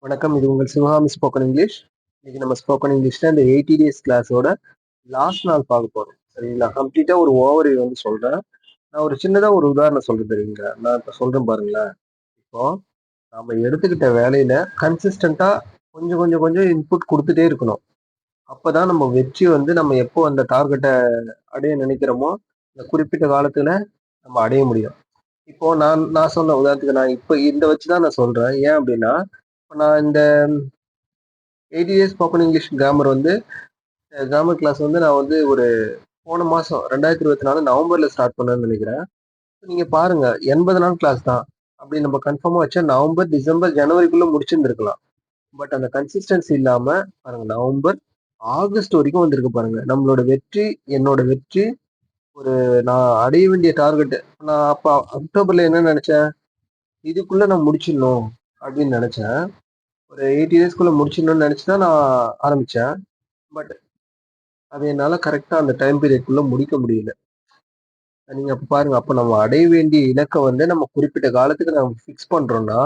வணக்கம். இது உங்கள் சிவகாமி ஸ்போக்கன் இங்கிலீஷ். இன்னைக்கு நம்ம ஸ்போக்கன் இங்கிலீஷ்ல இந்த 80 டேஸ் கிளாஸோட லாஸ்ட் நாள் பார்க்க போறோம். சரிங்களா? கம்ப்ளீட்டா ஒரு ஓவர்வியூ சொல்றேன். நான் ஒரு சின்னதா ஒரு உதாரணம் சொல்றேன் தெரியுங்களா? நான் இப்ப சொல்றேன் பாருங்களேன். இப்போ நாம எடுத்துக்கிட்ட வேலையில கன்சிஸ்டன்ட்டா கொஞ்சம் கொஞ்சம் கொஞ்சம் இன்புட் குடுத்துட்டே இருக்கணும். அப்பதான் நம்ம வெற்றி நம்ம எப்போ அந்த டார்கெட்ட அடைய நினைக்கிறோமோ, அந்த குறிப்பிட்ட காலத்துல நம்ம அடைய முடியும். இப்போ நான் நான் சொன்ன உதாரணத்துக்கு நான் இப்ப இத வச்சு தான் நான் சொல்றேன். ஏன் அப்டின்னா, இப்ப நான் இந்த 80 days spoken English grammar grammar class நான் ஒரு போன மாசம் 2024 நவம்பர்ல ஸ்டார்ட் பண்ணேன்னு நினைக்கிறேன். நீங்க பாருங்க 80 நாள் கிளாஸ் தான். அப்படி நம்ம கன்ஃபார்மா வச்சா நவம்பர், டிசம்பர், ஜனவரிக்குள்ள முடிச்சிருந்திருக்கலாம். பட் அந்த கன்சிஸ்டன்சி இல்லாம பாருங்க நவம்பர், ஆகஸ்ட் வரைக்கும் வந்திருக்கு பாருங்க. நம்மளோட வெற்றி, என்னோட வெற்றி ஒரு நான் அடைய வேண்டிய டார்கெட். நான் அப்ப அக்டோபர்ல என்ன நினைச்சேன்? இதுக்குள்ள நான் முடிச்சிடணும் அப்படின்னு நினைச்சேன். ஒரு 80 டேஸ்க்குள்ள முடிச்சிடணும்னு நினைச்சு தான் நான் ஆரம்பிச்சேன். பட் அது என்னால கரெக்ட்டா அந்த டைம் பீரியட்குள்ள முடிக்க முடியல. நீங்க அப்ப பாருங்க, அப்ப நம்ம அடைய வேண்டிய இலக்க நம்ம குறிப்பிட்ட காலத்துக்கு நம்ம ஃபிக்ஸ் பண்றோம்னா,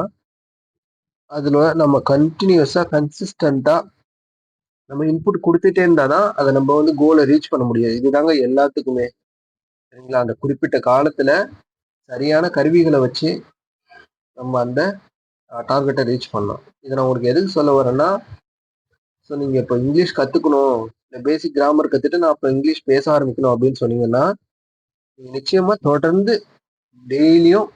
அதுல நம்ம கன்டினியூஸா, கன்சிஸ்டன்ட்டா நம்ம இன்புட் குடுத்துட்டே இருந்தா தான், அத நம்ம கோல ரீச் பண்ண முடியும். இதுதாங்க எல்லாத்துக்குமே. சரிங்களா? அந்த குறிப்பிட்ட காலத்துல சரியான கருவிகள வச்சு நம்ம அந்த டார்கெட்ட ரீச் பண்ணலாம். இத நான் உங்களுக்கு எதுக்கு சொல்ல வரேன்னா, நீங்க இப்ப இங்கிலீஷ் கத்துக்கணும், இந்த பேசிக் கிராமர் கத்துட்டு நான் அப்ப இங்கிலீஷ் பேச ஆரம்பிக்கணும் அப்படின்னு சொன்னீங்கன்னா, நீங்க நிச்சயமா தொடர்ந்து டெய்லியும்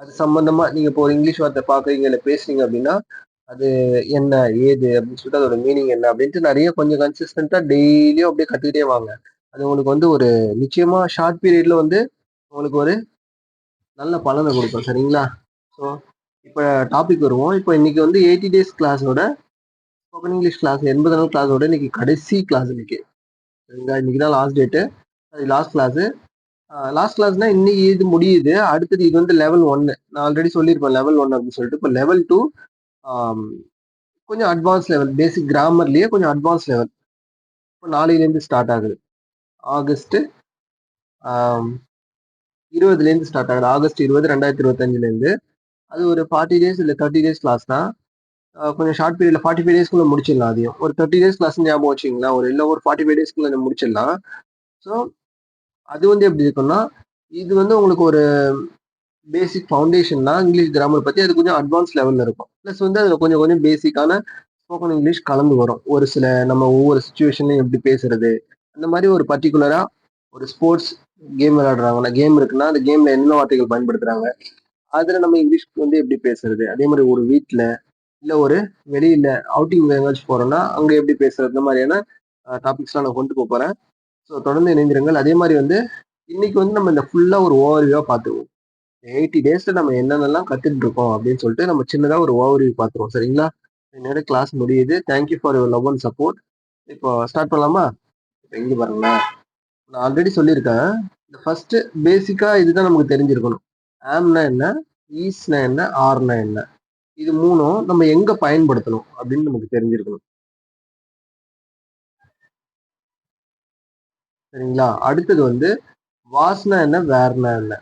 அது சம்பந்தமா நீங்க இப்போ ஒரு இங்கிலீஷ் வார்த்தை பாக்குறீங்க இல்ல பேசுறீங்க அப்படின்னா அது என்ன ஏது அப்படின்னு சொல்லிட்டு அதோட மீனிங் என்ன அப்படின்ட்டு நிறைய கொஞ்சம் கன்சிஸ்டன்டா டெய்லியும் அப்படியே கத்துக்கிட்டே வாங்க. அது உங்களுக்கு ஒரு நிச்சயமா ஷார்ட் பீரியட்ல உங்களுக்கு ஒரு நல்ல பலனை கொடுக்கும். சரிங்களா? ஸோ இப்போ டாபிக் வருவோம். இப்போ இன்னைக்கு 80 டேஸ் கிளாஸோட ஸ்போக்கன் இங்கிலீஷ் கிளாஸ் 80 நாள் கிளாஸோட இன்னைக்கு கடைசி கிளாஸ் இன்னைக்கு. சரிங்களா? இன்னைக்கு தான் லாஸ்ட் டேட்டு. அது லாஸ்ட் கிளாஸ். லாஸ்ட் கிளாஸ்னா இன்னைக்கு இது முடியுது. அடுத்தது இது லெவல் 1. நான் ஆல்ரெடி சொல்லியிருப்பேன் லெவல் 1 அப்படின்னு சொல்லிட்டு. இப்போ லெவல் 2 கொஞ்சம் அட்வான்ஸ் லெவல். பேசிக் கிராமர்லயே கொஞ்சம் அட்வான்ஸ் லெவல். இப்போ நாளையிலேருந்து ஸ்டார்ட் ஆகுது. ஆகஸ்ட் 20லேருந்து ஸ்டார்ட் ஆகுது. ஆகஸ்ட் 20 2025லேருந்து. அது ஒரு 40 டேஸ் இல்லை 30 டேஸ் கிளாஸ் தான். கொஞ்சம் ஷார்ட் பீரியட்ல 45 டேஸ்க்குள்ள முடிச்சிடலாம். அதையும் ஒரு 30 டேஸ் கிளாஸ் ஞாபகம் வச்சுங்களா? ஒரு 45 டேஸ்க்குள்ள முடிச்சிடலாம். ஸோ அது எப்படி இருக்கும்னா, இது உங்களுக்கு ஒரு பேசிக் ஃபவுண்டேஷன் தான் இங்கிலீஷ் கிராமர் பத்தி. அது கொஞ்சம் அட்வான்ஸ் லெவல்ல இருக்கும். பிளஸ் அதுல கொஞ்சம் கொஞ்சம் பேசிக்கான ஸ்போக்கன் இங்கிலீஷ் கலந்து வரும். ஒரு சில நம்ம ஒவ்வொரு சுச்சுவேஷன்லயும் எப்படி பேசுறது, அந்த மாதிரி ஒரு பர்டிகுலரா ஒரு ஸ்போர்ட்ஸ் கேம் விளையாடுறாங்கன்னா, கேம் இருக்குன்னா அந்த கேம்ல என்ன வார்த்தைகள் பயன்படுத்துறாங்க, அதுல நம்ம இங்கிலீஷ் எப்படி பேசுறது, அதே மாதிரி ஒரு வீட்ல இல்ல ஒரு வெளியில அவுட்டிங் எங்கேயாச்சும் போறோம்னா அங்க எப்படி பேசுறது, இந்த மாதிரியான டாபிக்ஸ்லாம் நான் கொண்டு போறேன். ஸோ தொடர்ந்து இணைந்திருங்கள். அதே மாதிரி இன்னைக்கு நம்ம இந்த ஃபுல்லா ஒரு ஓவர்வியூவா பார்த்துருவோம். 80 டேஸ்ல நம்ம என்னென்னலாம் கத்துட்டு இருக்கோம் அப்படின்னு சொல்லிட்டு நம்ம சின்னதா ஒரு ஓவர்வியூ பார்த்துருவோம். சரிங்களா? என்னோட கிளாஸ் முடியுது. Thank you for your love and support. இப்போ ஸ்டார்ட் பண்ணலாமா? இப்போ இங்க பாருங்களேன். நான் ஆல்ரெடி சொல்லியிருக்கேன். இந்த ஃபர்ஸ்ட் பேசிக்கா இதுதான் நமக்கு தெரிஞ்சிருக்கணும். ஆம்னா என்ன, ஈஸ்னா என்ன, ஆர்னா என்ன, இது மூணும் நம்ம எங்க பயன்படுத்தணும் அப்படின்னு நமக்கு தெரிஞ்சிருக்கணும். சரிங்களா? அடுத்தது வாஸ்னா என்ன, வேர்னா என்ன,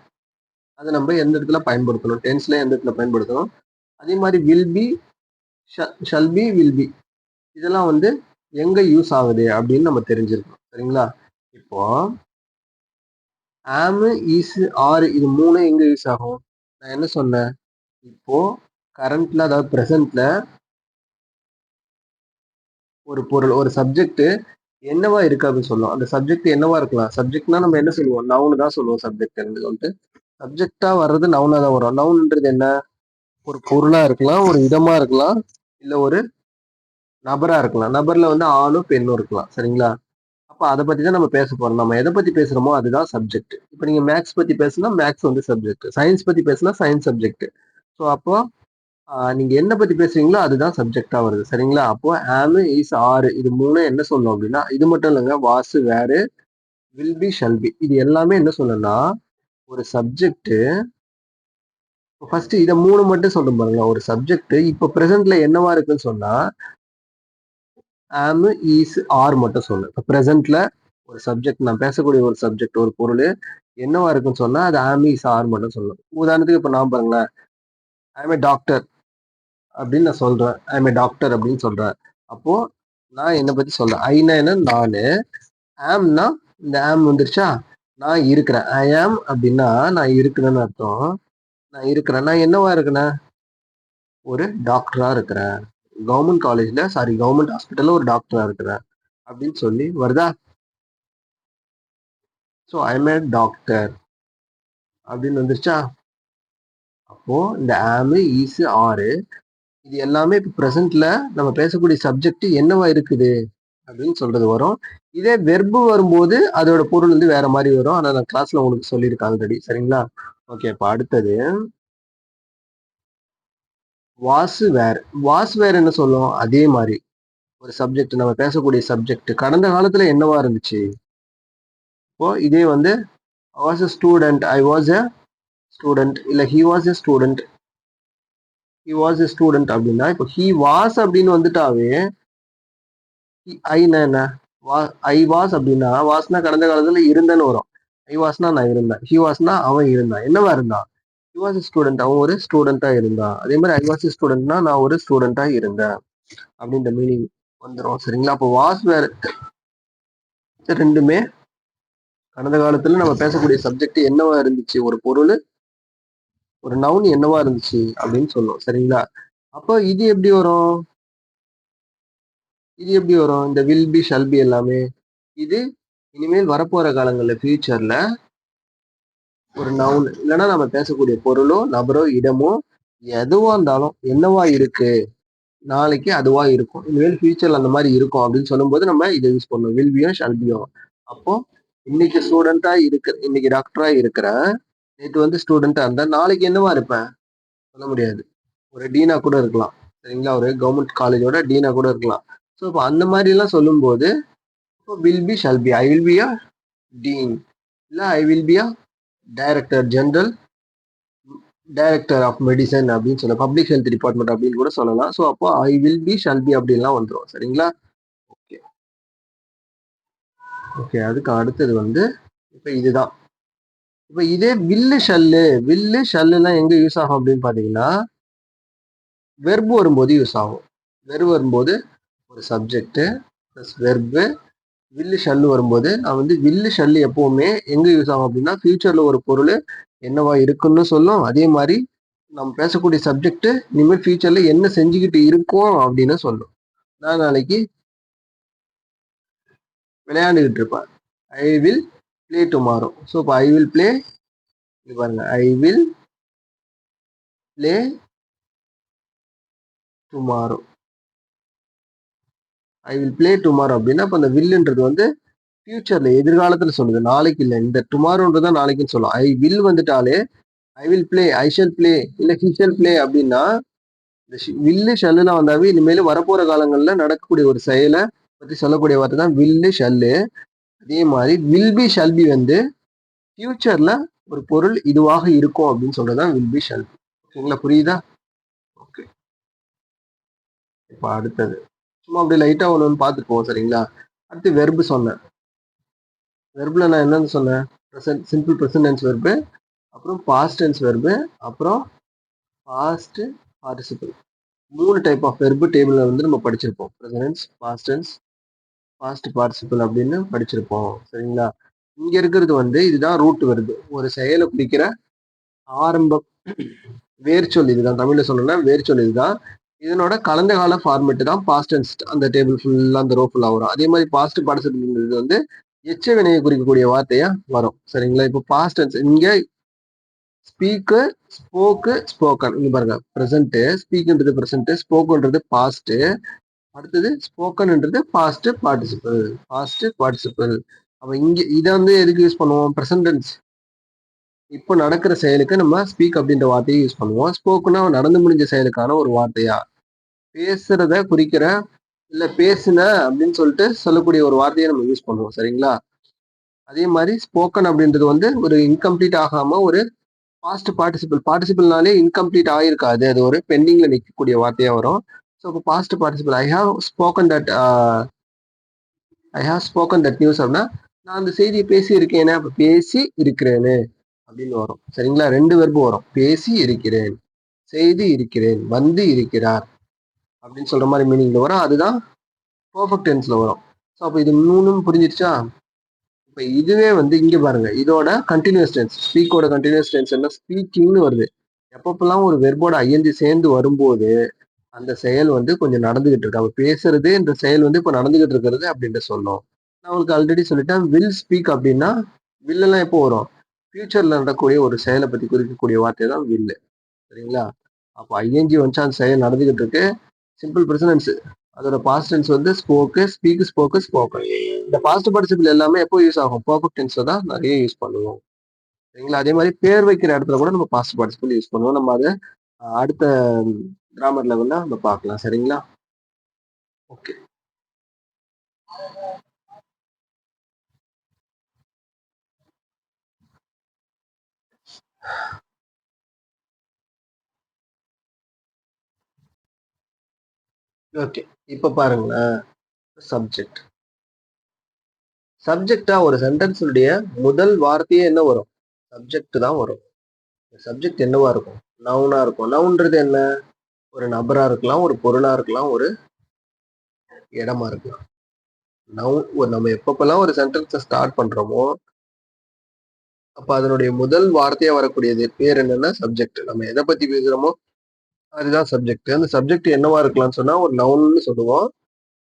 அதை நம்ம எந்த இடத்துல பயன்படுத்தணும், டென்ஸ்ல எந்த இடத்துல பயன்படுத்தணும். அதே மாதிரி will be, shall B, will be, இதெல்லாம் எங்க யூஸ் ஆகுது அப்படின்னு நம்ம தெரிஞ்சிருக்கணும். சரிங்களா? இப்போ ஆம், ஈஸ், ஆர் இது மூணு எங்க யூஸ் ஆகும்? நான் என்ன சொன்னேன்? இப்போ கரண்ட்ல அதாவது பிரசன்ட்ல ஒரு பொருள் ஒரு சப்ஜெக்ட் என்னவா இருக்கு அப்படின்னு சொல்லுவோம். அந்த சப்ஜெக்ட் என்னவா இருக்கலாம்? சப்ஜெக்ட்னா நம்ம என்ன சொல்லுவோம்? நவுன் தான் சொல்லுவோம். சப்ஜெக்ட் சப்ஜெக்டா வர்றது நவுனா தான் வரும். நவுன்ன்றது என்ன? ஒரு பொருளா இருக்கலாம், ஒரு இடமா இருக்கலாம், இல்ல ஒரு நபரா இருக்கலாம். நபர்ல ஆணும் பெண்ணும் இருக்கலாம். சரிங்களா? அப்ப அத பத்தி தான் நம்ம பேச போறோம். நம்ம எத பத்தி பேசுறோமோ அதுதான் சப்ஜெக்ட். இப்ப நீங்க மேத்ஸ் பத்தி பேசுனா மேத்ஸ் சப்ஜெக்ட். சயின்ஸ் பத்தி பேசுனா சயின்ஸ் சப்ஜெக்ட். ஸோ அப்போ நீங்க என்ன பத்தி பேசுறீங்களோ அதுதான் சப்ஜெக்டா வருது. சரிங்களா? அப்போ ஆம், இஸ், ஆர் இது மூணு என்ன சொல்லணும் அப்படின்னா, இது மட்டும் இல்லைங்க. வாசு, வேறு, வில் பி, ஷல் பி இது எல்லாமே என்ன சொல்லணும்னா ஒரு சப்ஜெக்ட். ஃபர்ஸ்ட் இத மூணு மட்டும் சொல்றேன் பாருங்க. ஒரு சப்ஜெக்ட் இப்ப பிரசன்ட்ல என்னவா இருக்குன்னு சொன்னா ஆம், ஈஸ், ஆர் மட்டும் சொல்லு. இப்ப பிரசன்ட்ல ஒரு சப்ஜெக்ட் நான் பேசக்கூடிய ஒரு சப்ஜெக்ட் ஒரு பொருள் என்னவா இருக்குன்னு சொன்னா அது ஆம், ஈஸ், ஆர் மட்டும் சொல்லணும். உதாரணத்துக்கு இப்ப நான் பாருங்களேன். ஐ எம் ஏ டாக்டர் அப்படின்னு நான் சொல்றேன். ஐ எம் ஏ டாக்டர் அப்படின்னு சொல்றேன். அப்போ நான் என்னை பத்தி சொல்றேன். ஐனா என்ன? நானு. ஆம்னா இந்த ஆம் வந்துருச்சா? நான் இருக்கிறேன். ஐ ஆம் அப்படின்னா நான் இருக்கிறேன்னு அர்த்தம். நான் இருக்கிறேன். நான் என்னவா இருக்கிறேன்? ஒரு டாக்டரா இருக்கிறேன். கவர்மெண்ட் ஹாஸ்பிட்டல்ல ஒரு டாக்டரா இருக்கிறேன் அப்படின்னு சொல்லி வருதா? So I M A doctor அப்படின்னு வந்துருச்சா? அப்போ இந்த ஆமு, ஈஸு, ஆறு இது எல்லாமே இப்போ ப்ரெசென்ட்ல நம்ம பேசக்கூடிய சப்ஜெக்ட் என்னவா இருக்குது அப்படின்னு சொல்றது வரும். இதே வெர்பு வரும்போது அதோட பொருள் வந்து வேற மாதிரி வரும். ஆனா நான் கிளாஸ்ல உங்களுக்கு சொல்லியிருக்கேன் ஆல்ரெடி. சரிங்களா? ஓகே, இப்போ அடுத்தது வாசு வேர். வாஸ் வேர் என்ன சொல்லும்? அதே மாதிரி ஒரு சப்ஜெக்ட், நம்ம பேசக்கூடிய சப்ஜெக்ட் கடந்த காலத்துல என்னவா இருந்துச்சு? இப்போ இதே வந்து was a student, I was a student, இல்ல he was a student, he was a student அப்படின்னா இப்போ he was அப்படின்னு வந்துட்டாவே ஐனா என்ன? ஐ வாஸ் அப்படின்னா வாஸ்னா கடந்த காலத்துல இருந்தேன்னு வரும். ஐ வாஸ்னா நான் இருந்தேன், ஹி வாஸ்னா அவன் இருந்தான். என்னவா இருந்தான்? ஹி வாஸ் ஸ்டூடெண்ட், அவன் ஒரு ஸ்டூடெண்டா இருந்தான். அதே மாதிரி ஐ வாஸ் ஸ்டூடெண்ட்னா நான் ஒரு ஸ்டூடெண்டா இருந்தேன் அப்படின்ற மீனிங் வந்துடும். சரிங்களா? அப்போ வாஸ் வேற ரெண்டுமே கடந்த காலத்துல நம்ம பேசக்கூடிய சப்ஜெக்ட் என்னவா இருந்துச்சு, ஒரு பொருள், ஒரு நவுன் என்னவா இருந்துச்சு அப்படின்னு சொல்லும். சரிங்களா? அப்போ இது எப்படி வரும்? இந்த வில் பி, ஷல் பி எல்லாமே இது இனிமேல் வரப்போற காலங்கள்ல ஃபியூச்சர்ல ஒரு நவுன் இல்லைன்னா நம்ம பேசக்கூடிய பொருளோ நபரோ இடமோ எதுவா இருந்தாலும் என்னவா இருக்கு, நாளைக்கு அதுவா இருக்கும், இனிமேல் ஃபியூச்சர்ல அந்த மாதிரி இருக்கும் அப்படின்னு சொல்லும்போது நம்ம இதை யூஸ் பண்ணுவோம். Will Pio shall Pio. அப்போ இன்னைக்கு ஸ்டூடெண்டா இன்னைக்கு டாக்டரா இருக்கிறேன், நேற்று வந்து ஸ்டூடெண்டா இருந்தேன், நாளைக்கு என்னவா இருப்பேன் சொல்ல முடியாது. ஒரு டீனா கூட இருக்கலாம். சரிங்களா? ஒரு கவர்மெண்ட் காலேஜோட டீனா கூட இருக்கலாம். ஸோ இப்போ அந்த மாதிரி எல்லாம் சொல்லும்போது will be, shall be, I will be a dean, இல்ல I will be a director general, director of medicine அப்படின்னு சொல்ல, பப்ளிக் ஹெல்த் டிபார்ட்மெண்ட் அப்படின்னு கூட சொல்லலாம். ஸோ அப்போ ஐ வில் பி, ஷல் பி அப்படின்லாம் வந்துடும். சரிங்களா? ஓகே ஓகே, அதுக்கு அடுத்தது வந்து இப்போ இதுதான். இப்போ இதே வில்லு ஷல்லுலாம் எங்க யூஸ் ஆகும் அப்படின்னு பாத்தீங்கன்னா வெர்பு வரும்போது யூஸ் ஆகும். வெர்பு வரும்போது ஒரு சப்ஜெக்ட் ப்ளஸ் வெர்பு, வில்லு ஷல்லு வரும்போது நான் வந்து வில்லு ஷல்லு எப்பவுமே எங்க யூஸ் ஆகும் அப்படின்னா ஃபியூச்சர்ல ஒரு பொருள் என்னவா இருக்குன்னு சொல்லும். அதே மாதிரி நம்ம பேசக்கூடிய சப்ஜெக்ட் இனிமேல் ஃபியூச்சர்ல என்ன செஞ்சுக்கிட்டு இருக்கோம் அப்படின்னு சொல்லும். நான் நாளைக்கு விளையாண்டுகிட்டு இருப்பேன். I will play tomorrow. So இப்போ ஐ வில் பிளே, பாருங்க, I will play tomorrow. I will play tomorrow அப்படின்னா இப்போ அந்த வில்லுன்றது வந்து ஃபியூச்சர்ல எதிர்காலத்துல சொல்லுது, நாளைக்கு இல்லை. இந்த டுமாரோன்றதா நாளைக்குன்னு சொல்லும். ஐ வில் வந்துட்டாலே I will play, I shall play, இல்ல ஹி ஷல் பிளே அப்படின்னா இந்த வில்லு ஷல்லுலாம் வந்தாவே இனிமேல் வரப்போற காலங்கள்ல நடக்கக்கூடிய ஒரு செயலை பத்தி சொல்லக்கூடிய வார்த்தை தான் வில்லு ஷல்லு. அதே மாதிரி வில் பி ஷல் பி வந்து ஃபியூச்சர்ல ஒரு பொருள் இதுவாக இருக்கும் அப்படின்னு சொல்றதுதான் வில் பி ஷல் பி. ஓகேங்களா? புரியுதா? ஓகே, இப்போ அடுத்தது சும்மா அப்படியே லைட்டா ஒன்று பார்த்துட்டு போவோம். சரிங்களா? அடுத்து வெர்பு சொன்னேன். வெர்புல நான் என்னன்னு சொன்னேன்? சிம்பிள் ப்ரெசன்ட் டென்ஸ் வெர்பு, அப்புறம் பாஸ்ட் டென்ஸ் வெர்பு, அப்புறம் past participle. 3 type of verb டேபிள்ல வந்து நம்ம படிச்சிருப்போம். Present, past tense, past participle அப்படின்னு படிச்சிருப்போம். சரிங்களா? இங்க இருக்கிறது வந்து இதுதான் ரூட் வெர்பு. ஒரு செயலை குறிக்கிற ஆரம்பம், வேர்ச்சொல் இதுதான். தமிழ்ல சொல்லணும்னா வேர்ச்சொல் இதுதான். இதனோட கலந்த கால ஃபார்மேட் தான் பாஸ்ட் டென்ஸ். அந்த டேபிள் ஃபுல்லா அந்த ரோ ஃபுல்லா வரும். அதே மாதிரி பாஸ்ட் பார்ட்டிசிபிள் வந்து எச்ச வினையை குறிக்கக்கூடிய வார்த்தையா வரும். சரிங்களா? இப்போ பாஸ்ட் டென்ஸ் இங்க ஸ்பீக்கு, ஸ்போக்கு, ஸ்போக்கன். இங்க பாருங்க, ப்ரெசென்ட், ஸ்பீக்ன்றது ப்ரெசென்ட், ஸ்போக்குன்றது பாஸ்ட், அடுத்தது ஸ்போக்கன்ன்றது பாஸ்ட் பார்ட்டிசிபிள். அப்ப இங்க இதை வந்து எதுக்கு யூஸ் பண்ணுவோம்? ப்ரெசென்ட் டென்ஸ் இப்போ நடக்கிற செயலுக்கு நம்ம ஸ்பீக் அப்படின்ற வார்த்தையை யூஸ் பண்ணுவோம். ஸ்போக்குன்னா நடந்து முடிஞ்ச செயலுக்கான ஒரு வார்த்தையா, பேசுறத குறிக்கிற, இல்ல பேசுன அப்படின்னு சொல்லிட்டு சொல்லக்கூடிய ஒரு வார்த்தையை நம்ம யூஸ் பண்ணுவோம். சரிங்களா? அதே மாதிரி ஸ்போக்கன் அப்படின்றது வந்து ஒரு இன்கம்ப்ளீட் ஆகாம ஒரு பாஸ்ட் பார்ட்டிசிபிள்னாலே இன்கம்ப்ளீட் ஆயிருக்காது, அது ஒரு பெண்டிங்ல நிற்கக்கூடிய வார்த்தையா வரும். ஸோ இப்போ past participle, I have spoken that news அப்படின்னா நான் அந்த செய்தியை பேசி இருக்கேனே, அப்ப பேசி இருக்கிறேன்னு அப்படின்னு வரும். சரிங்களா? 2 வெர்பு வரும். பேசி இருக்கிறேன், செய்து இருக்கிறேன், வந்து இருக்கிறார். அப்படின்னு சொல்ற மாதிரி மீனிங்ல வரும். அதுதான் பெர்ஃபெக்ட் டென்ஸ்ல வரும். ஸோ அப்போ இது 3ம் புரிஞ்சிருச்சா? இப்போ இதுவே வந்து இங்க பாருங்க, இதோட கண்டினியூஸ் டென்ஸ், ஸ்பீக்கோட கண்டினியூஸ் டென்ஸ் என்ன, ஸ்பீக்கிங்னு வருது. எப்பப்பெல்லாம் ஒரு வெர்போட ஐஎன்ஜி சேர்ந்து வரும்போது அந்த செயல் வந்து கொஞ்சம் நடந்துகிட்டு இருக்கு. அவ பேசுறது இந்த செயல் வந்து இப்ப நடந்துகிட்டு இருக்கிறது அப்படின்ட்டு சொன்னோம். நான் உங்களுக்கு ஆல்ரெடி சொல்லிட்டேன், வில் ஸ்பீக் அப்படின்னா வில் எல்லாம் எப்போ வரும்? ஃபியூச்சர்ல நடக்கக்கூடிய ஒரு செயலை பத்தி குறிக்கக்கூடிய வார்த்தை தான் வில். சரிங்களா? அப்போ ஐஎன்ஜி வந்துச்சு, அந்த செயல் நடந்துகிட்டு இருக்கு. சிம்பிள் பிரசன்ஸ், அதோட பாஸ்ட் டென்ஸ் வந்து ஸ்போக்கு, ஸ்பீக், ஸ்போக்கு, ஸ்போக்கன். இந்த பாஸ்ட் பார்ட்டிசிபிள் எல்லாமே எப்போ யூஸ் ஆகும்? பெர்ஃபெக்ட் டென்ஸ்ல தான் நிறைய யூஸ் பண்ணுவோம். சரிங்களா? அதே மாதிரி பேர் வைக்கிற இடத்துல கூட நம்ம பாஸ்ட் பார்ட்டிசிபிள் யூஸ் பண்ணுவோம். நம்ம அதை அடுத்த கிராமர் லெவல்ல நம்ம பார்க்கலாம். சரிங்களா? ஓகே. ஓகே. இப்ப பாருங்களேன், சப்ஜெக்ட். சப்ஜெக்டா ஒரு சென்டென்ஸுடைய முதல் வார்த்தையே என்ன வரும்? சப்ஜெக்ட் தான் வரும். சப்ஜெக்ட் என்னவா இருக்கும்? நவுனா இருக்கும். நவுன்றது என்ன? ஒரு நபரா இருக்கலாம், ஒரு பொருளா இருக்கலாம், ஒரு இடமா இருக்கலாம். நவுன் நம்ம எப்பப்பெல்லாம் ஒரு சென்டென்ஸை ஸ்டார்ட் பண்றோமோ, அப்ப அதனுடைய முதல் வார்த்தையா வரக்கூடியது பேர் என்னன்னா சப்ஜெக்ட். நம்ம எதை பத்தி பேசுறோமோ அதுதான் சப்ஜெக்ட். அந்த சப்ஜெக்ட் என்னவா இருக்கலாம்னு சொன்னா ஒரு நவுன்னு சொல்லுவோம்.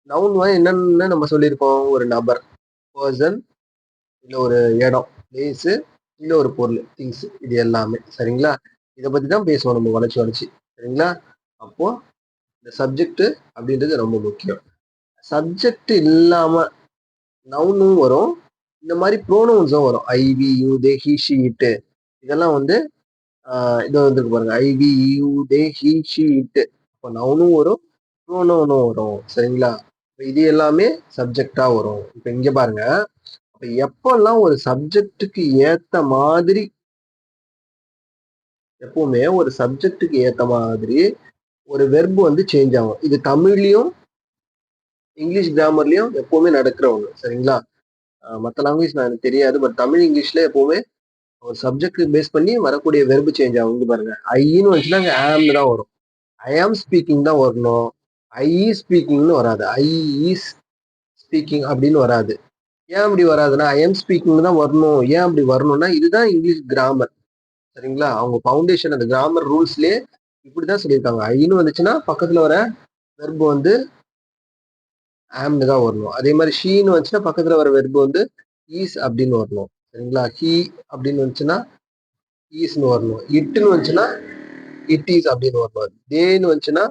நவுன் என்னன்னு நம்ம சொல்லியிருக்கோம்? ஒரு நபர், பர்சன், இல்ல ஒரு இடம், பிளேஸ், இல்ல ஒரு பொருள், திங்ஸ். இது எல்லாமே. சரிங்களா? இதை பத்தி தான் பேசுவோம் நம்ம வளைச்சு வளைச்சு. சரிங்களா? அப்போ இந்த சப்ஜெக்ட் அப்படின்றது ரொம்ப முக்கியம். சப்ஜெக்ட் இல்லாம நவுனும் வரும், இந்த மாதிரி ப்ரோனவுன்ஸும் வரும். I, we, you, they, he, she, it. இதெல்லாம் வந்து இது வந்துருக்கு பாருங்க. I, we, you, they, he, she, it. இப்போ நவுனும் வரும், ப்ரோனவுனும் வரும். சரிங்களா? இது எல்லாமே சப்ஜெக்டா வரும். இப்ப இங்க பாருங்க, அப்ப எப்பெல்லாம் ஒரு சப்ஜெக்டுக்கு ஏத்த மாதிரி, எப்பவுமே ஒரு சப்ஜெக்டுக்கு ஏத்த மாதிரி ஒரு வெர்பு வந்து சேஞ்ச் ஆகும். இது தமிழ்லயும் இங்கிலீஷ் கிராமர்லயும் எப்பவுமே நடக்கிற ஒண்ணு. சரிங்களா? மற்ற லாங்குவேஜ் நான் எனக்கு தெரியாது, பட் தமிழ் இங்கிலீஷ்ல எப்பவுமே ஒரு சப்ஜெக்ட் பேஸ் பண்ணி வரக்கூடிய வெர்பு சேஞ்ச் ஆகும். இங்க பாருங்க, ஐன்னு வந்துச்சுன்னா அங்க ஆம்னு தான் வரும். ஐ ஆம் ஸ்பீக்கிங் தான் வரணும். ஐ இஸ் ஸ்பீக்கிங்னு வராது. ஐ இஸ் ஸ்பீக்கிங் அப்படின்னு வராது. ஏன் அப்படி வராதுன்னா ஐ எம் ஸ்பீக்கிங் தான் வரணும். ஏன் அப்படி வரணும்னா இதுதான் இங்கிலீஷ் கிராமர். சரிங்களா? அவங்க ஃபவுண்டேஷன் அந்த கிராமர் ரூல்ஸ்லயே இப்படிதான் சொல்லியிருக்காங்க. ஐன்னு வந்துச்சுன்னா பக்கத்துல வர வெர்பு வந்து ஆம்னு தான் வரணும். அதே மாதிரி ஷீன்னு வந்துச்சுன்னா பக்கத்துல வர வெர்பு வந்து ஈஸ் அப்படின்னு வரணும். சரிங்களா? ஹீ அப்படின்னு வந்துச்சுன்னா ஈஸ்னு வரணும். இட்டுன்னு வந்துச்சுன்னா இட் இஸ் அப்படின்னு வரணும். தேன்னு வந்துச்சுன்னா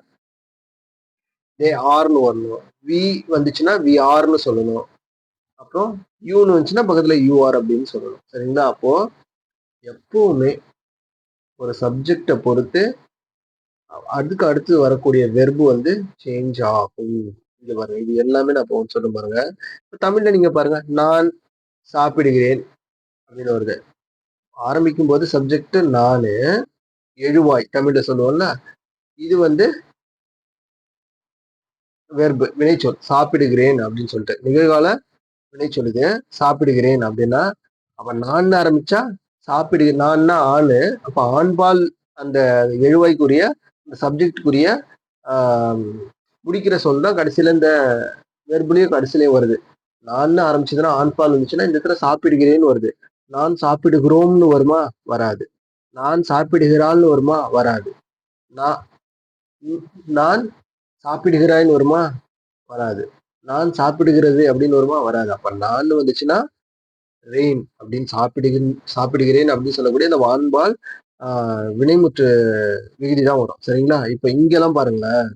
தே ஆர்னு வரணும். வி வந்துச்சுன்னா வி ஆர்னு சொல்லணும். அப்புறம் யூன்னு வந்துச்சுன்னா பக்கத்துல யூஆர் அப்படின்னு சொல்லணும். சரிங்களா? அப்போ எப்பவுமே ஒரு சப்ஜெக்டை பொறுத்து அதுக்கு அடுத்து வரக்கூடிய வெர்பு வந்து சேஞ்ச் ஆகும். இது பாருங்க, இது எல்லாமே நான் இப்போ சொல்ல பாருங்க. இப்போ தமிழ்ல நீங்க பாருங்க, நான் சாப்பிடுகிறேன் அப்படின்னு வருது. ஆரம்பிக்கும் போது சப்ஜெக்ட் நானு, எழுவாய் தமிழ்ல சொல்லுவோம்ல, இது வந்து வெர்பு, வினைச்சொல். சாப்பிடுகிறேன் அப்படின்னு சொல்லிட்டு நிகழ்கால வினைச்சொல் இது. சாப்பிடுகிறேன் அப்படின்னா அப்ப நான் ஆரம்பிச்சா நான்னா ஆணு, அப்ப ஆண்பால் அந்த எழுவாய்க்குரிய இந்த சப்ஜெக்டுக்குரிய முடிக்கிற சொல் தான் கடைசியில இந்த வெர்புலயும் கடைசியிலயும் வருது. நான் ஆரம்பிச்சதுன்னா ஆண்பால் இருந்துச்சுன்னா இந்த இடத்துல சாப்பிடுகிறேன்னு வருது. நான் சாப்பிடுகிறோம்னு வருமா? வராது. நான் சாப்பிடுகிறாள்னு வருமா? வராது. நான் நான் சாப்பிடுகிறாய்ன்னு வருமா? வராது. நான் சாப்பிடுகிறது அப்படின்னு வருமா? வராது. அப்ப நான் வந்துச்சுன்னா ரெயின் அப்படின்னு சாப்பிடுகிறேன் அப்படின்னு சொல்லக்கூடிய இந்த வான்பால் வினைமுற்று விகுதி தான் வரும். சரிங்களா? இப்ப இங்கெல்லாம் பாருங்களேன்,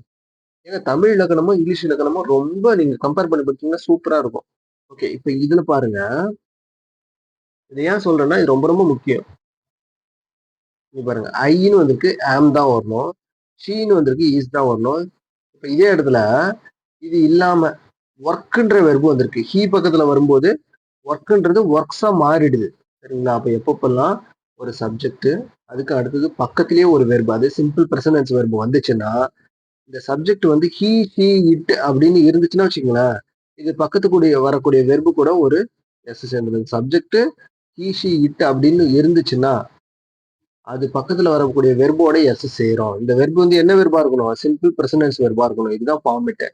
ஏன்னா தமிழ் இலக்கணமும் இங்கிலீஷ் இலக்கணமும் ரொம்ப நீங்க கம்பேர் பண்ணி பார்த்தீங்கன்னா சூப்பரா இருக்கும். ஓகே. இப்ப இதுல பாருங்க, இதை ஏன் சொல்றேன்னா இது ரொம்ப ரொம்ப முக்கியம். இங்க பாருங்க, ஐன்னு வந்திருக்கு, ஆம் தான் வரணும். ஷீன்னு வந்திருக்கு, ஈஸ் தான் வரணும். இப்ப இதே இடத்துல இது இல்லாம ஒர்க்ன்ற வெர்பு வந்திருக்கு. ஹீ பக்கத்துல வரும்போது ஒர்க்ன்றது ஒர்க்ஸா மாறிடுது. சரிங்களா? அப்ப எப்பப்பெல்லாம் ஒரு சப்ஜெக்ட் அதுக்கு அடுத்தது பக்கத்திலேயே ஒரு வெர்பு, அது சிம்பிள் பிரசன்டென்ஸ் வெர்பு வந்துச்சுன்னா இந்த சப்ஜெக்ட் வந்து ஹீ, ஷீ, இட் அப்படின்னு இருந்துச்சுன்னா வச்சுக்கோங்களேன், இது பக்கத்துக்கூடிய வரக்கூடிய வெர்பு கூட ஒரு எஸ் சேர்ந்தது. சப்ஜெக்ட் ஹீ, ஷீ, இட் அப்படின்னு இருந்துச்சுன்னா அது பக்கத்துல வரக்கூடிய வெர்போட எஸ் சேரும். இந்த வெர்பு வந்து என்ன வெர்பா இருக்கணும்? சிம்பிள் பிரசன்ட் வெர்பா இருக்கணும். இதுதான் ஃபார்மேட்.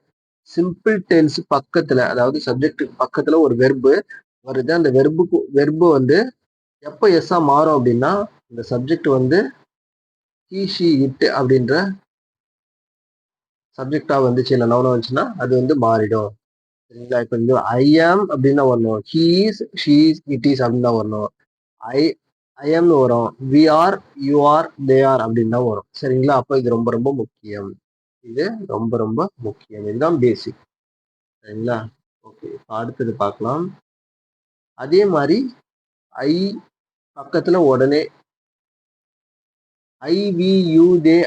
சிம்பிள் டென்ஸ் பக்கத்துல, அதாவது சப்ஜெக்ட் பக்கத்துல ஒரு வெர்பு வருது. அந்த வெர்பு வந்து எப்ப எஸ்ஸா மாறும் அப்படின்னா, இந்த சப்ஜெக்ட் வந்து ஹி ஷி இட் அப்படின்ற சப்ஜெக்டா வந்துச்சு, இல்லை நவுனா வந்துச்சுன்னா அது வந்து மாறிடும். சரிங்களா? இப்ப இங்க ஐ ஆம் அப்படின்னு வரணும். ஹீஸ், ஷீஸ், இட் இஸ் அப்படின்னு தான் வரணும். ஐ ஐ ஆம்னு வரும். We are, you are, they are அப்படின்னு தான் வரும். சரிங்களா? அப்ப இது ரொம்ப ரொம்ப முக்கியம். இது ரொம்ப ரொம்ப முக்கியம். இதுதான் பேசிக். சரிங்களா? ஓகே, அடுத்தது பார்க்கலாம். அதே மாதிரி ஐ பக்கத்துல உடனே ஐ வி யூ தே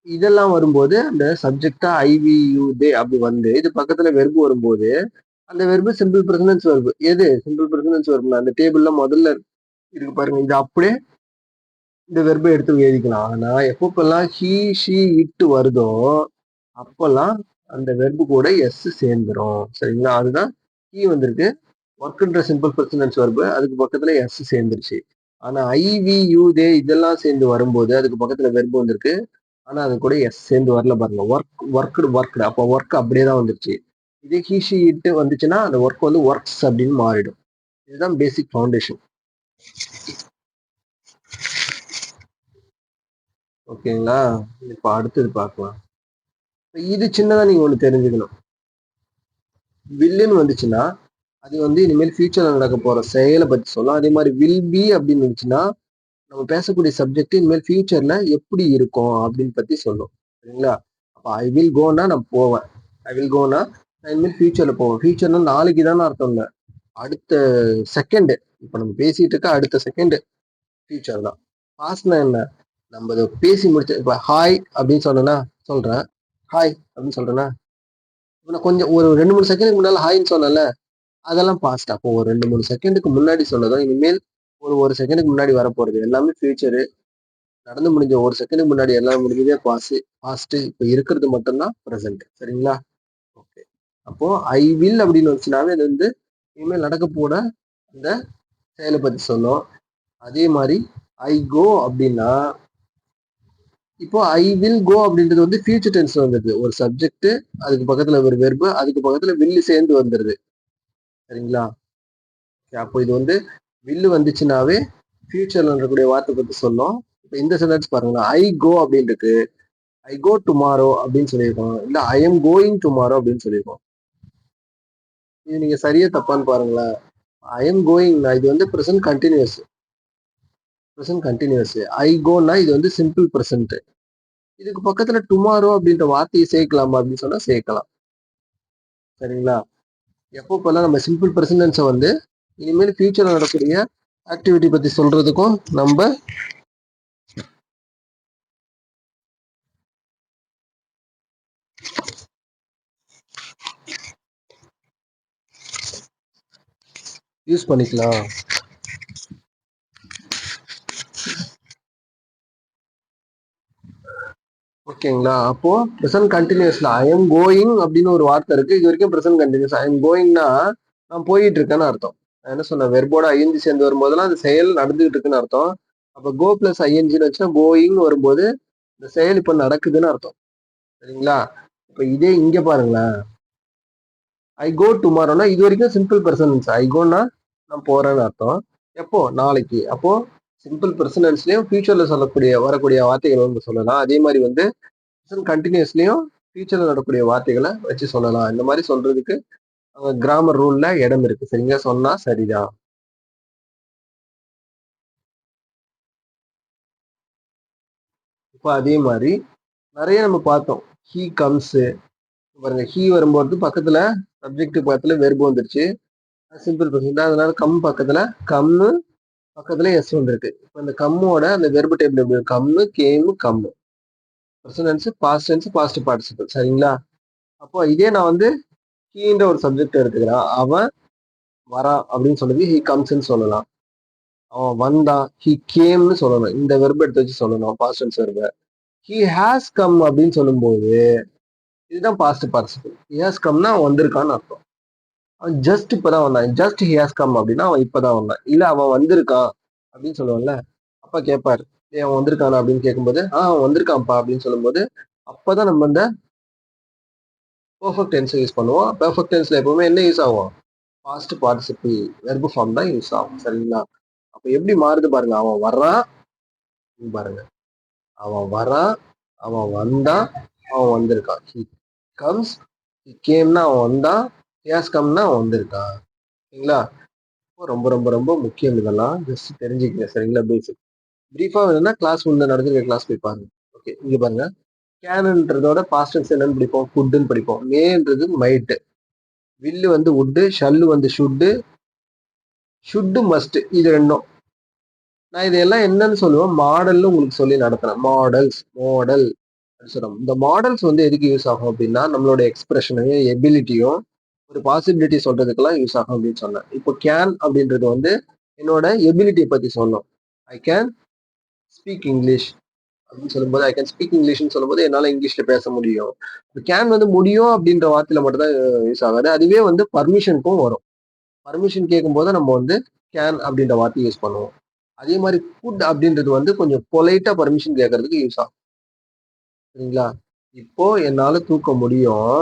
இதெல்லாம் வரும்போது அந்த சப்ஜெக்டா ஐ வி யூ தே அப்படி வந்து இது பக்கத்துல வெர்பு வரும்போது அந்த வெர்பு சிம்பிள் பிரசனன்ஸ் வெர்பு. எது சிம்பிள் பிரசனன்ஸ் வெர்புனா அந்த டேபிள்ல முதல்ல இருக்கு பாருங்க, இது அப்படியே இந்த வெர்பை எடுத்து எழுதிக்கலாம். ஆனா எப்பப்பெல்லாம் ஹீ ஷி இட்டு வருதோ அப்பெல்லாம் அந்த வெர்பு கூட எஸ் சேர்ந்துரும். சரிங்களா? அதுதான் ஹீ வந்திருக்கு, ஒர்க்ன்ற சிம்பிள் பிரசனன்ஸ் வெர்பு, அதுக்கு பக்கத்துல எஸ் சேர்ந்துருச்சு. ஆனா ஐ வி யூ தே இதெல்லாம் சேர்ந்து வரும்போது அதுக்கு பக்கத்துல வெர்பு வந்திருக்கு, ஆனா அது கூட எஸ் சேர்ந்து வரல பாருங்க. ஒர்க்டு அப்போ ஒர்க் அப்படியே தான் வந்துருச்சு. இதே ஹீ ஷி இட்டு வந்துச்சுன்னா அந்த ஒர்க் வந்து ஒர்க்ஸ் அப்படின்னு மாறிடும். இதுதான் பேசிக் ஃபவுண்டேஷன். ஓகேங்களா? இப்ப அடுத்தது பார்க்கலாம். இது சின்னதா நீங்க ஒண்ணு தெரிஞ்சுக்கணும். வில்லுன்னு வந்துச்சுன்னா அது வந்து இனிமேல் ஃபியூச்சர்ல நடக்க போற செயலை பத்தி சொல்லும். அதே மாதிரி வில் பி அப்படின்னு இருந்துச்சுன்னா நம்ம பேசக்கூடிய சப்ஜெக்ட் இனிமேல் ஃபியூச்சர்ல எப்படி இருக்கும் அப்படின்னு பத்தி சொல்லும். சரிங்களா? அப்ப ஐ வில் கோனா நான் போவேன். ஐ வில் கோனா நான் இனிமேல் ஃபியூச்சர்ல போவேன். ஃபியூச்சர்னா நாளைக்கு தானே அர்த்தம் இல்லை, அடுத்த செகண்ட். இப்ப நம்ம பேசிட்டு இருக்க அடுத்த செகண்ட் ஃபியூச்சர் தான். பாஸ்ட்னா என்ன? நம்ம இதை பேசி முடிச்ச இப்ப ஹாய் அப்படின்னு சொன்னா சொல்றேன், ஹாய் அப்படின்னு சொல்றேன்னா இப்ப நான் கொஞ்சம் ஒரு 2-3 செகண்டுக்கு முன்னால ஹாய்ன்னு சொன்னேன்ல, அதெல்லாம் பாஸ்ட். அப்போ ஒரு 2-3 செகண்டுக்கு முன்னாடி சொன்னதும் இனிமேல் ஒரு செகண்டுக்கு முன்னாடி வரப்போறது எல்லாமே ஃபியூச்சரு. நடந்து முடிஞ்ச ஒரு செகண்டுக்கு முன்னாடி எல்லாம் முடிஞ்சதே பாஸ்ட். இப்போ இருக்கிறது மட்டும்தான் ப்ரெசென்ட். சரிங்களா? ஓகே. அப்போ ஐ வில் அப்படின்னு வந்துச்சுனாவே அது வந்து இனிமேல் நடக்க போட அந்த செயலை பத்தி சொல்லும். அதே மாதிரி ஐ கோ அப்படின்னா இப்போ ஐ வில் கோ அப்படின்றது வந்து ஃபியூச்சர் டென்ஸ் வந்துருது. ஒரு சப்ஜெக்ட், அதுக்கு பக்கத்துல ஒரு வெர்பு, அதுக்கு பக்கத்துல வில்லு சேர்ந்து வந்துருது. சரிங்களா? அப்போ இது வந்து வில்லு வந்துச்சுனாவே ஃபியூச்சர்ல இருக்கக்கூடிய வார்த்தை பத்தி சொன்னோம். இப்போ இந்த சென்டென்ஸ் பாருங்களேன், ஐ கோ அப்படின்னு இருக்கு, ஐ கோ டுமாரோ அப்படின்னு சொல்லியிருக்கோம், இல்ல ஐ எம் கோயிங் டுமாரோ அப்படின்னு சொல்லியிருக்கோம். இது நீங்க சரியா தப்பான்னு பாருங்களேன். ஐ எம் கோயிங் இது வந்து ப்ரெசன்ட் கண்டினியூஸ். ஐ கோன்னா இது வந்து சிம்பிள் ப்ரெசன்ட். இதுக்கு பக்கத்துல டுமாரோ அப்படின்ற வார்த்தையை சேர்க்கலாமா அப்படின்னு சொன்னா சேர்க்கலாம். சரிங்களா? எப்பப்பெல்லாம் நம்ம சிம்பிள் ப்ரெசன்டென்ஸை வந்து இனிமேல் ஃபியூச்சர்ல நடக்கக்கூடிய ஆக்டிவிட்டி பத்தி சொல்றதுக்கும் நம்ம யூஸ் பண்ணிக்கலாம். ஓகேங்களா? அப்போ ப்ரெசன்ட் கண்டினியூஸ்ல ஐ எம் கோயிங் அப்படின்னு ஒரு வார்த்தை இருக்கு. இது வரைக்கும் ப்ரெசன்ட் கண்டினியூஸ். ஐ எம் கோயிங்னா நான் போயிட்டு இருக்கேன்னு அர்த்தம். நான் என்ன சொன்னேன், வெர்போட ஐஎன்ஜி சேர்ந்து வரும்போதெல்லாம் அந்த செயல் நடந்துகிட்டு இருக்குன்னு அர்த்தம். அப்ப கோ பிளஸ் ஐஎன்ஜின்னு வச்சுன்னா கோயிங் வரும்போது இந்த செயல் இப்ப நடக்குதுன்னு அர்த்தம். சரிங்களா? இப்ப இதே இங்க பாருங்களேன், ஐ கோ டுமாரோனா இது வரைக்கும் சிம்பிள் பர்சன்ஸ். ஐ கோனா நான் போறேன்னு அர்த்தம். எப்போ? நாளைக்கு. அப்போ சிம்பிள் பர்சனன்ஸ்லயும் ஃபியூச்சர்ல வரக்கூடிய வார்த்தைகள் வந்து சொல்லலாம். அதே மாதிரி வந்து கண்டினியூஸ்லயும் ஃபியூச்சர்ல நடக்கூடிய வார்த்தைகளை வச்சு சொல்லலாம். இந்த மாதிரி சொல்றதுக்கு கிராமர் ரூல்ல இடம் இருக்கு. சரிங்க, சொன்னா சரிதான். இப்போ அதே மாதிரி நிறைய நம்ம பார்த்தோம். ஹீ கம்ஸ் பாருங்க, ஹீ வரும்போது பக்கத்துல சப்ஜெக்ட் பக்கத்துல வெர்பு வந்துருச்சு, சிம்பிள் பர்சன். அதனால கம் பக்கத்துல கம்மு பக்கத்துல எஸ் வந்திருக்கு. இப்போ இந்த கம்மோட அந்த வெர்பு டேபிள் எப்படி இருக்கு? Come, came, come. Present past tense, past participle. சரிங்களா? அப்போ இதே நான் வந்து ஹீன்ற ஒரு சப்ஜெக்ட் எடுத்துக்கிறேன், அவன் வரான் அப்படின்னு சொல்லுது, ஹீ கம்ஸ்ன்னு சொல்லலாம். அவன் வந்தான், ஹி கேம்னு சொல்லணும். இந்த வெர்பு எடுத்து வச்சு சொல்லணும், பாஸ்ட் டென்ஸ் வெர்பை. ஹி ஹாஸ் கம் அப்படின்னு சொல்லும்போது இதுதான் பாஸ்ட் பார்ட்டிசிபிள். ஹி ஹாஸ் கம்னா அவன் வந்திருக்கான்னு அர்த்தம். அவன் ஜஸ்ட் இப்பதான் வந்தான். ஜஸ்ட் ஹி ஹாஸ் கம் அப்படின்னா அவன் இப்பதான் வந்தான். இல்ல அவன் வந்திருக்கான் அப்படின்னு சொல்லுவான்ல, அப்ப கேட்பாரு அவன் வந்திருக்கானா அப்படின்னு கேட்கும்போது அவன் வந்திருக்கான்ப்பா அப்படின்னு சொல்லும்போது அப்பதான் நம்ம இந்த பெர்ஃபெக்ட் டென்ஸை யூஸ் பண்ணுவோம். பெர்ஃபெக்ட் டென்ஸ்ல எப்பவுமே என்ன யூஸ் ஆகும்? பாஸ்ட் பார்ட்டிசிபிள் வெர்பு ஃபார்ம் தான் யூஸ் ஆகும். சரிங்களா? அப்ப எப்படி மாறுது பாருங்க. அவன் வர்றான் பாருங்க. அவன் வரான், அவன் வந்தான், அவன் வந்திருக்கான். ஹி கம்ஸ், ஹி கேம்னா அவன் வந்தான், ஹி ஹாஸ் கம்னா அவன் வந்திருக்கான். சரிங்களா? ரொம்ப ரொம்ப ரொம்ப முக்கியம் இதெல்லாம். ஜஸ்ட் தெரிஞ்சுக்கங்க. சரிங்களா? பேசிக். பிரீஃபா வேணும்னா கிளாஸ் உள்ள நடந்துருக்க கிளாஸ் போய் பாருங்க. ஓகே, இங்க பாருங்க. கேனுன்றதோட பாஸ்ட் டென்ஸ் என்னன்னு படிப்போம்? குட்ன்னு படிப்போம். மேன்றது மைட். வில்லு வந்து உட்டு, ஷல்லு வந்து ஷுட்டு, ஷுட்டு மஸ்ட். இது ரெண்டும். நான் இதெல்லாம் என்னன்னு சொல்லுவேன்? மாடல்னு உங்களுக்கு சொல்லி நடத்துறேன். மாடல்ஸ், மாடல் சொல்றோம். இந்த மாடல்ஸ் வந்து எதுக்கு யூஸ் ஆகும் அப்படின்னா, நம்மளோட எக்ஸ்பிரஷனையும் எபிலிட்டியும் ஒரு பாசிபிலிட்டி சொல்றதுக்கெல்லாம் யூஸ் ஆகும் அப்படின்னு சொன்னேன். இப்போ கேன் அப்படின்றது வந்து என்னோட எபிலிட்டியை பத்தி சொன்னோம். ஐ கேன் ஸ்பீக் இங்கிலீஷ் அப்படின்னு சொல்லும்போது, ஐ கேன் ஸ்பீக் இங்கிலீஷ்னு சொல்லும்போது என்னால இங்கிலீஷ்ல பேச முடியும். கேன் வந்து முடியும் அப்படின்ற வார்த்தையில மட்டும் தான் யூஸ் ஆகாது. அதுவே வந்து பர்மிஷனுக்கும் வரும். பர்மிஷன் கேட்கும்போது நம்ம வந்து கேன் அப்படின்ற வார்த்தையை யூஸ் பண்ணுவோம். அதே மாதிரி குட் அப்படின்றது வந்து கொஞ்சம் பொலைட்டா பர்மிஷன் கேட்கறதுக்கு யூஸ் ஆகும். சரிங்களா? இப்போ என்னால தூக்க முடியும்.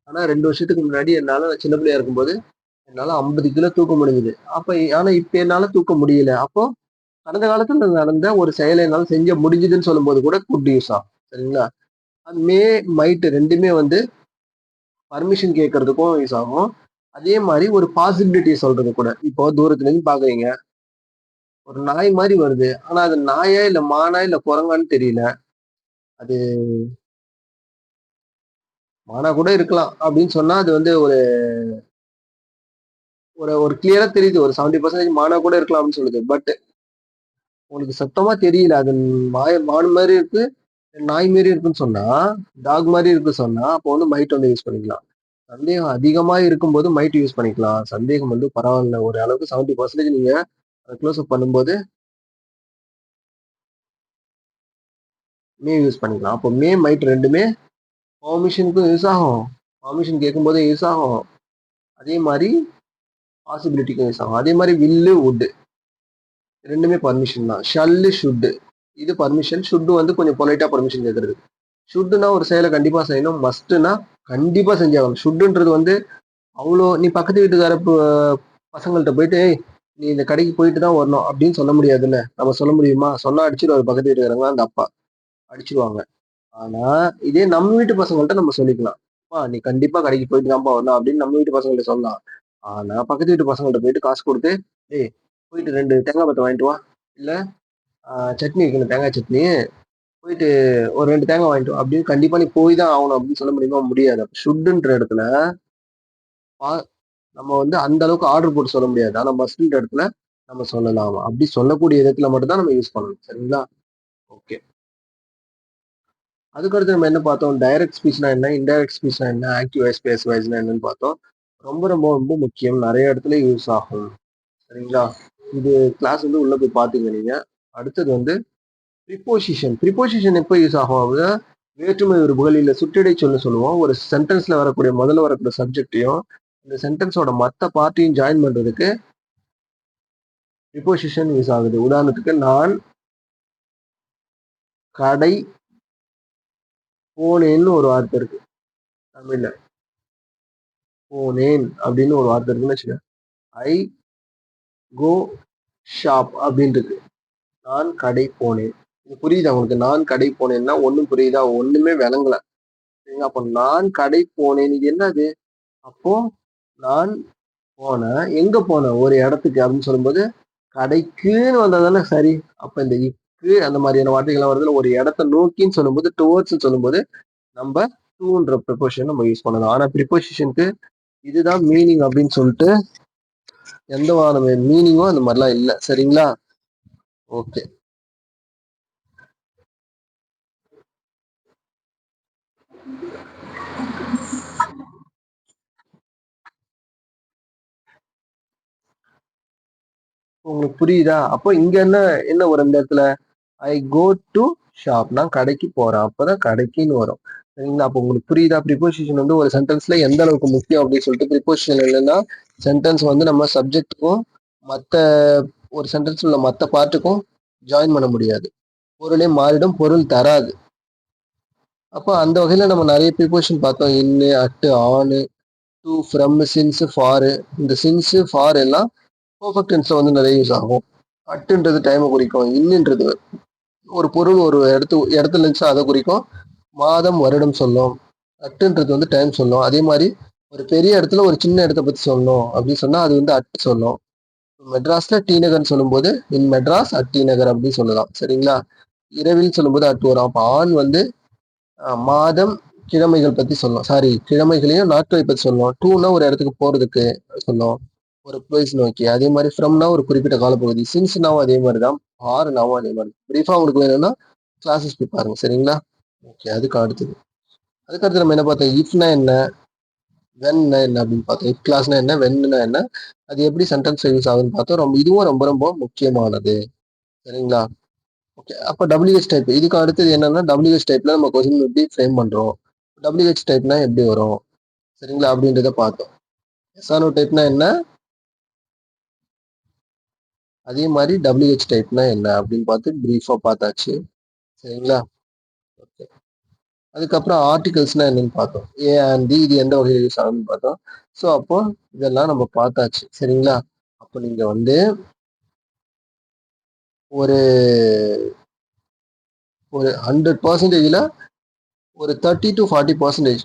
ஆனா 2 வருஷத்துக்கு முன்னாடி என்னால சின்ன பிள்ளையா இருக்கும்போது, என்னால 50 கிலோ தூக்க முடிஞ்சது. ஆனா இப்ப என்னால தூக்க முடியல. அப்போ கடந்த காலத்துல நடந்த ஒரு செயலை என்னால செஞ்ச முடிஞ்சதுன்னு சொல்லும்போது கூட குட் யூஸ் ஆகும். சரிங்களா? மே, மைட் 2மே வந்து பர்மிஷன் கேட்கறதுக்கும் யூஸ் ஆகும். அதே மாதிரி ஒரு பாசிபிலிட்டி சொல்றது கூட. இப்போ தூரத்துல இருந்து பாக்குறீங்க. ஒரு நாய் மாதிரி வருது. ஆனா அது நாயா இல்ல மானா இல்ல குரங்கான்னு தெரியல. அது மானா கூட இருக்கலாம் அப்படின்னு சொன்னா அது வந்து ஒரு ஒரு ஒரு கிளியரா தெரியுது. ஒரு 70% மானா கூட இருக்கலாம் அப்படின்னு சொல்லுது. பட் உங்களுக்கு சத்தமா தெரியல. அது மான் மாதிரி இருக்கு, நாய் மாரி இருக்குன்னு சொன்னா, டாக் மாரி இருக்கு சொன்னா, அப்போ வந்து மைட் வந்து யூஸ் பண்ணிக்கலாம். சந்தேகம் அதிகமா இருக்கும்போது மைட் யூஸ் பண்ணிக்கலாம். சந்தேகம் வந்து பரவாயில்ல. ஒரு அளவுக்கு 70% நீங்க க்ளோஸ் அப் பண்ணும்போது மே யூஸ் பண்ணிக்கலாம். அப்போ மே, மைட் 2மே பெர்மிஷனுக்கும் யூஸ் ஆகும். பெர்மிஷன் கேட்கும்போது யூஸ் ஆகும். அதே மாரி பாசிபிலிட்டிக்கும் யூஸ் ஆகும். அதே மாரி வில்லு, வுட் 2மே பர்மிஷன் தான். ஷல்லு, ஷுட் இது பர்மிஷன். ஷுட் வந்து கொஞ்சம் பொலைட்டா பர்மிஷன் கேட்கறது. ஷுட்னா ஒரு செயலை கண்டிப்பா செய்யணும். மஸ்ட்னா கண்டிப்பா செஞ்சாகணும். ஷுட்ன்றது வந்து அவ்வளோ நீ பக்கத்து வீட்டுக்கார பசங்கள்ட்ட போயிட்டு "ஏய், நீ இந்த கடைக்கு போயிட்டு தான் வரணும் அப்படின்னு சொல்ல முடியாதுல்ல. நம்ம சொல்ல முடியுமா? சொன்னா அடிச்சிருவாரு பக்கத்து வீட்டுக்காரங்க அந்த அப்பா அடிச்சிருவாங்க. ஆனா இதே நம்ம வீட்டு பசங்கள்ட்ட நம்ம சொல்லிக்கலாம். அப்பா நீ கண்டிப்பா கடைக்கு போயிட்டு தான்ப்பா வரணும் அப்படின்னு நம்ம வீட்டு பசங்கள்ட்ட சொல்லலாம். ஆனா பக்கத்து வீட்டு பசங்கள்ட்ட போயிட்டு காசு கொடுத்து ஏய் போயிட்டு 2 தேங்காய் பத்தை வாங்கிட்டு வா. இல்ல சட்னி வைக்கணும் தேங்காய் சட்னி. போயிட்டு ஒரு 2 தேங்காய் வாங்கிட்டு வா அப்படின்னு கண்டிப்பா நீ போய் தான் ஆகணும் அப்படின்னு சொல்ல முடியுமா? முடியாது. ஷுட்ன்ற இடத்துல நம்ம வந்து அந்த அளவுக்கு ஆர்டர் போட்டு சொல்ல முடியாது. ஆனா மஸ்ட்ன்ற இடத்துல நம்ம சொல்லலாம். அப்படி சொல்லக்கூடிய இடத்துல மட்டும் தான் நம்ம யூஸ் பண்ணணும். சரிங்களா? ஓகே. அதுக்கடுத்து நம்ம என்ன பார்த்தோம்? டைரக்ட் ஸ்பீச்னா என்ன? இன்டைரக்ட் ஸ்பீச்னா என்ன? ஆக்டிவ் வாய்ஸ், பேசிவ் வாய்ஸ்னா என்னன்னு பார்த்தோம். ரொம்ப ரொம்ப ரொம்ப முக்கியம். நிறைய இடத்துல யூஸ் ஆகும். சரிங்களா? இது கிளாஸ் வந்து உள்ள போய் பார்த்தீங்க நீங்க. அடுத்தது வந்து ப்ரிப்போசிஷன். ப்ரிப்போசிஷன் எப்போ யூஸ் ஆகும் அப்படின்னா, வேற்றுமை உருபுகள் இல்ல சுட்டிடை சொல்ல சொல்லுவோம். ஒரு சென்டென்ஸ்ல வரக்கூடிய முதல்ல வரக்கூடிய சப்ஜெக்டையும் இந்த சென்டென்ஸோட மத்த பார்ட்டையும் ஜாயின் பண்றதுக்கு ப்ரிப்போசிஷன் யூஸ் ஆகுது. உதாரணத்துக்கு நான் கடை போனேன்னு ஒரு வார்த்தை இருக்கு தமிழ்ல. போனேன் அப்படின்னு ஒரு வார்த்தை இருக்குன்னு வச்சுக்க. ஐ கோ ஷாப் அப்படின்னு இருக்கு. நான் கடை போனேன். இது புரியுதா உங்களுக்கு? நான் கடை போனேன்னா ஒண்ணும் புரியுதா? ஒண்ணுமே விளங்கல. சரிங்களா? அப்போ நான் கடை போனேன். இது என்னது? அப்போ நான் போனேன். எங்க போனேன்? ஒரு இடத்துக்கு அப்படின்னு சொல்லும்போது கடைக்குன்னு வந்தா தானே சரி. அப்ப இந்த இக்கு அந்த மாதிரியான வார்த்தைகள்லாம் வருதுல ஒரு இடத்த நோக்கின்னு சொல்லும்போது டுவர்ட்ஸ் சொல்லும்போது நம்ம டூன்ற ப்ரிப்போசிஷன் நம்ம யூஸ் பண்ணலாம். ஆனா ப்ரிப்போசிஷனுக்கு இதுதான் மீனிங் அப்படின்னு சொல்லிட்டு எந்த மீனிங்கும் அந்த மாதிரிலாம் இல்லை. சரிங்களா? ஓகே. உங்களுக்கு புரியுதா? அப்போ இங்க என்ன என்ன வரும் இந்த இடத்துல? ஐ கோ டு ஷாப். நான் கடைக்கு போறேன். அப்பதான் கடைக்குன்னு வரும். சரிங்களா? அப்போ உங்களுக்கு புரியுதா? ப்ரிப்போசிஷன் வந்து ஒரு சென்டென்ஸ்ல எந்த அளவுக்கு முக்கியம் அப்படின்னு சொல்லிட்டு ப்ரிப்போசிஷன் இல்லைன்னா சென்டென்ஸ் வந்து நம்ம சப்ஜெக்ட்டுக்கும் மத்த ஒரு சென்டென்ஸ் உள்ள மத்த பார்ட்டுக்கும் ஜாயின் பண்ண முடியாது. பொருளே மாறிடும், பொருள் தராது. அப்போ அந்த வகையில நம்ம நிறைய ப்ரிப்போசிஷன் பார்த்தோம். In, at, on, to, from, since, for. இந்த சின்ஸ், ஃபார் எல்லாம் பெர்ஃபெக்ட் டென்ஸ்ல வந்து நிறைய யூஸ் ஆகும். அட்டுன்றது டைமை குறிக்கும். இன்னுன்றது ஒரு பொருள் ஒரு இடத்துல இருந்துச்சு அதை குறிக்கும். மாதம், வருடம் சொல்லும். அட்டுன்றது வந்து டைம் சொல்லும். அதே மாதிரி ஒரு பெரிய இடத்துல ஒரு சின்ன இடத்த பத்தி சொல்லணும் அப்படின்னு சொன்னா அது வந்து அட்டு சொல்லும். மெட்ராஸ்ல டி நகர்னு சொல்லும்போது இன் மெட்ராஸ் அட் டி நகர் அப்படின்னு சொல்லலாம். சரிங்களா? இரவில் சொல்லும்போது அட்டு வரும். அப்போ ஆண் வந்து மாதம், கிழமைகள் பத்தி சொல்லும். சாரி, கிழமைகளையும் நாட்களை பத்தி சொல்லும். டூனா ஒரு இடத்துக்கு போறதுக்கு சொல்லும், ஒரு பிளேஸ் நோக்கி. அதே மாதிரி ஃப்ரம்னா ஒரு குறிப்பிட்ட காலப்பகுதி. சின்ஸ்னாவும் அதே மாதிரி தான், ஆறுனாவும் அதே மாதிரி. பிரீஃபா உங்களுக்கு வேணும்னா கிளாஸஸ் போய் பாருங்க. சரிங்களா? ஓகே, அதுக்கு அடுத்து நம்ம என்ன பார்த்தோம்? இஃப்னா என்ன, வென்னா என்ன அப்படின்னு பார்த்தோம். இஃப் கிளாஸ்னா என்ன, வென்னா என்ன, அது எப்படி சென்டென்ஸ் யூஸ் ஆகுதுன்னு பார்த்தோம். இதுவும் ரொம்ப ரொம்ப முக்கியமானது. சரிங்களா? ஓகே, அப்போ WH டைப். இதுக்கு அடுத்தது என்னன்னா WH டைப்ல நம்ம கொஸ்டின் எப்படி ஃப்ரேம் பண்றோம், WH டைப்னா எப்படி வரும், சரிங்களா, அப்படின்றத பார்த்தோம். எஸ்ஆர்ஓ டைப்னா என்ன, அதே மாதிரி WH டைப்னா என்ன அப்படின்னு பார்த்து பிரீஃபா பார்த்தாச்சு. சரிங்களா? ஓகே, அதுக்கப்புறம் ஆர்டிகல்ஸ்னா என்னன்னு பார்த்தோம். ஏ அண்ட் தி, இது எந்த வகையில் யூஸ் ஆகுதுன்னு பார்த்தோம். ஸோ அப்போ இதெல்லாம் நம்ம பார்த்தாச்சு. சரிங்களா? அப்போ நீங்க வந்து ஒரு ஒரு 100%ல ஒரு 30 to 40%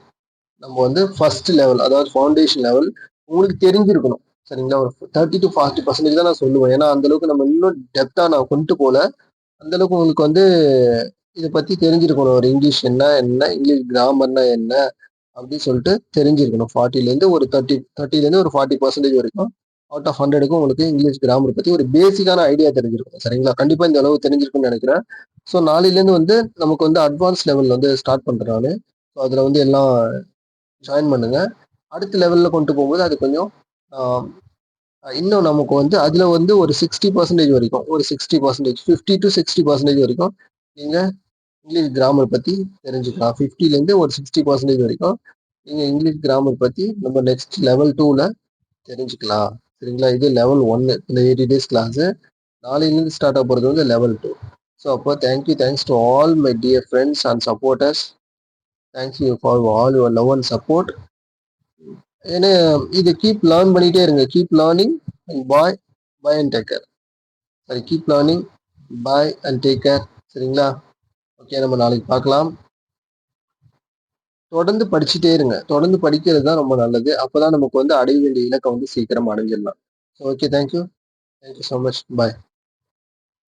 நம்ம வந்து ஃபர்ஸ்ட் லெவல், அதாவது ஃபவுண்டேஷன் லெவல் உங்களுக்கு தெரிஞ்சிருக்கணும். சரிங்களா? ஒரு 30 to 40% தான் நான் சொல்லுவேன். ஏன்னா அந்த அளவுக்கு நம்ம இன்னும் டெப்தா நான் கொண்டு போல. அந்த அளவுக்கு உங்களுக்கு வந்து இதை பத்தி தெரிஞ்சிருக்கணும். ஒரு இங்கிலீஷ் என்ன, இங்கிலீஷ் கிராமர்னா என்ன அப்படின்னு சொல்லிட்டு தெரிஞ்சிருக்கணும். 40லேருந்து ஒரு 30லேருந்து ஒரு 40% வரைக்கும் அவுட் ஆஃப் 100க்கும் உங்களுக்கு இங்கிலீஷ் கிராமர் பத்தி ஒரு பேசிக்கான ஐடியா தெரிஞ்சிருக்கும். சரிங்களா? கண்டிப்பா இந்த அளவு தெரிஞ்சிருக்கும்னு நினைக்கிறேன். ஸோ நாளையிலேருந்து வந்து நமக்கு வந்து அட்வான்ஸ் லெவல் வந்து ஸ்டார்ட் பண்றேன் நான். ஸோ அதில் வந்து எல்லாம் ஜாயின் பண்ணுங்க. அடுத்த லெவல்ல கொண்டு போகும்போது அது கொஞ்சம் இன்னும் நமக்கு வந்து அதுல வந்து ஒரு 60% வரைக்கும், ஒரு 60%, 50 to 60% வரைக்கும் நீங்க இங்கிலீஷ் கிராமர் பத்தி தெரிஞ்சுக்கலாம். 50லேருந்து ஒரு 60% வரைக்கும் நீங்க இங்கிலீஷ் கிராமர் பத்தி நம்ம நெக்ஸ்ட் லெவல் 2ல தெரிஞ்சுக்கலாம். சரிங்களா? இது லெவல் 1 இந்த 80 days கிளாஸ். நாளையிலேருந்து ஸ்டார்ட் ஆக போகிறது வந்து லெவல் 2. ஸோ அப்போ thanks to all my dear friends and supporters. Thank you for all your love and support. ஏன்னா இது கீப் லேர்ன் பண்ணிட்டே இருங்க. Keep learning and bye and take care. சரி, keep learning, bye and take care. சரிங்களா? Okay, நம்ம நாளைக்கு பார்க்கலாம். தொடர்ந்து படிச்சுட்டே இருங்க. தொடர்ந்து படிக்கிறது தான் ரொம்ப நல்லது. அப்பதான் நமக்கு வந்து அடைய வேண்டிய இலக்கை வந்து சீக்கிரம் அடைஞ்சிடலாம். Okay, thank you so much. பாய்.